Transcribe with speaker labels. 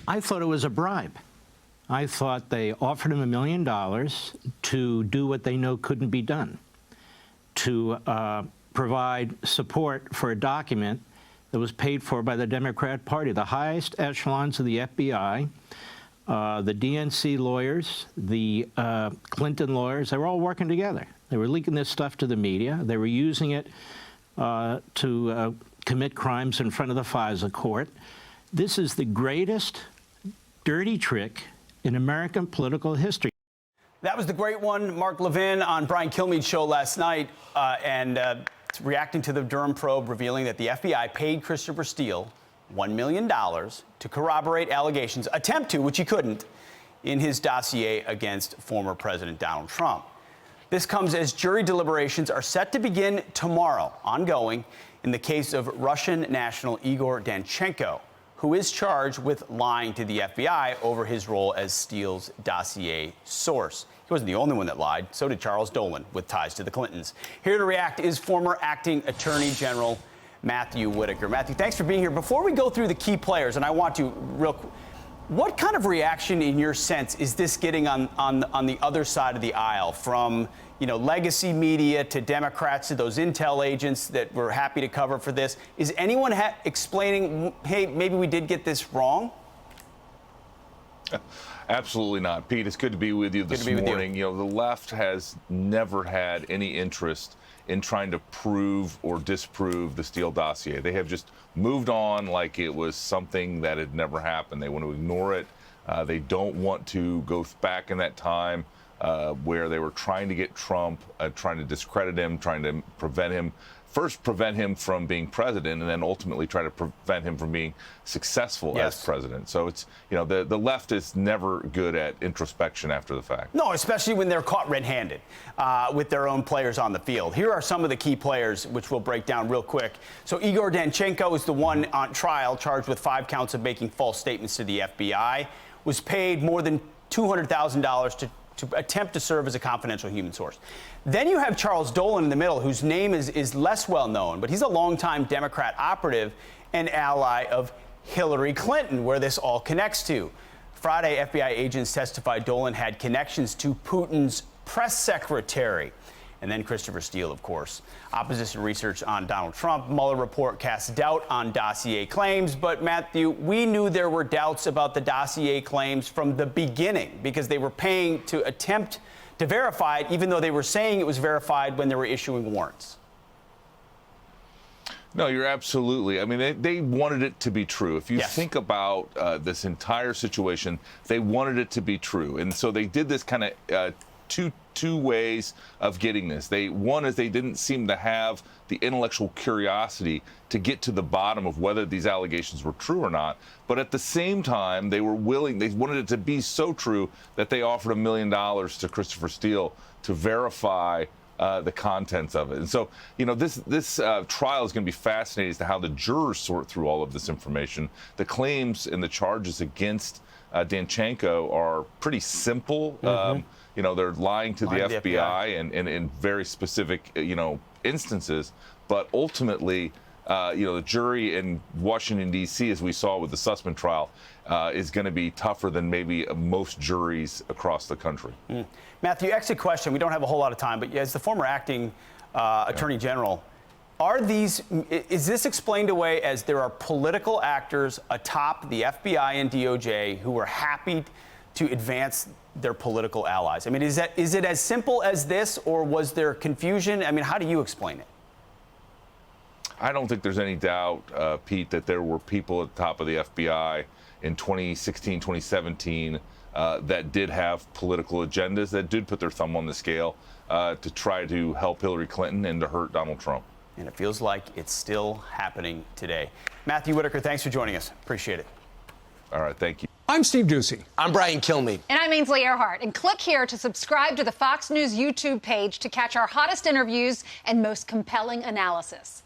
Speaker 1: I thought it was a bribe. I thought they offered him $1 million to do what they know couldn't be done, to provide support for a document that was paid for by the Democrat Party. The highest echelons of the FBI, the DNC lawyers, the Clinton lawyers, they were all working together. They were leaking this stuff to the media. They were using it to commit crimes in front of the FISA court. This is the greatest dirty trick in American political history.
Speaker 2: That was the great one, Mark Levin, on Brian Kilmeade's show last night, reacting to the Durham probe, revealing that the FBI paid Christopher Steele $1 million to corroborate allegations, which he couldn't, in his dossier against former President Donald Trump. This comes as jury deliberations are set to begin tomorrow, ongoing, in the case of Russian national Igor Danchenko, who is charged with lying to the FBI over his role as Steele's dossier source. He wasn't the only one that lied. So did Charles Dolan, with ties to the Clintons. Here to react is former acting Attorney General Matthew Whitaker. Matthew, thanks for being here. Before we go through the key players, and I want to real quick, what kind of reaction, in your sense, is this getting on the other side of the aisle, from legacy media to Democrats to those intel agents that were happy to cover for this? Is anyone explaining, hey, maybe we did get this wrong?
Speaker 3: Absolutely not. Pete, it's good to be with you this morning. The left has never had any interest in trying to prove or disprove the Steele dossier. They have just moved on like it was something that had never happened. They want to ignore it. They don't want to go back in that time where they were trying to get Trump, trying to discredit him, trying to prevent him from being president, and then ultimately try to prevent him from being successful as president. So it's, the left is never good at introspection after the fact. No,
Speaker 2: especially when they're caught red-handed with their own players on the field. Here are some of the key players, which we'll break down real quick. So Igor Danchenko is the one on trial charged with 5 counts of making false statements to the FBI, was paid more than $200,000 to attempt to serve as a confidential human source. Then you have Charles Dolan in the middle, whose name is less well known, but he's a longtime Democrat operative and ally of Hillary Clinton, where this all connects to. Friday, FBI agents testified Dolan had connections to Putin's press secretary. And then Christopher Steele, of course. Opposition research on Donald Trump. Mueller report casts doubt on dossier claims. But, Matthew, we knew there were doubts about the dossier claims from the beginning, because they were paying to attempt to verify it, even though they were saying it was verified when they were issuing warrants.
Speaker 3: No, you're absolutely. I mean, they wanted it to be true. If you think about this entire situation, they wanted it to be true. And so they did this kind of two ways of getting this. One is they didn't seem to have the intellectual curiosity to get to the bottom of whether these allegations were true or not. But at the same time, they wanted it to be so true that they offered $1 million to Christopher Steele to verify the contents of it. And so, this trial is going to be fascinating as to how the jurors sort through all of this information. The claims and the charges against Danchenko are pretty simple. They're lying to the FBI and in very specific, instances. But ultimately, the jury in Washington, D.C., as we saw with the Sussman trial, is going to be tougher than maybe most juries across the country.
Speaker 2: Matthew, exit question. We don't have a whole lot of time, but as the former acting Attorney General, is this explained away as there are political actors atop the FBI and DOJ who are happy to advance their political allies? I mean, is it as simple as this, or was there confusion? I mean, how do you explain it?
Speaker 3: I don't think there's any doubt, Pete, that there were people at the top of the FBI in 2016, 2017 that did have political agendas, that did put their thumb on the scale to try to help Hillary Clinton and to hurt Donald Trump.
Speaker 2: And it feels like it's still happening today. Matthew Whitaker, thanks for joining us. Appreciate it.
Speaker 3: All right, thank you.
Speaker 4: I'm Steve Ducey.
Speaker 5: I'm Brian Kilmeade.
Speaker 6: And I'm Ainsley Earhart. And click here to subscribe to the Fox News YouTube page to catch our hottest interviews and most compelling analysis.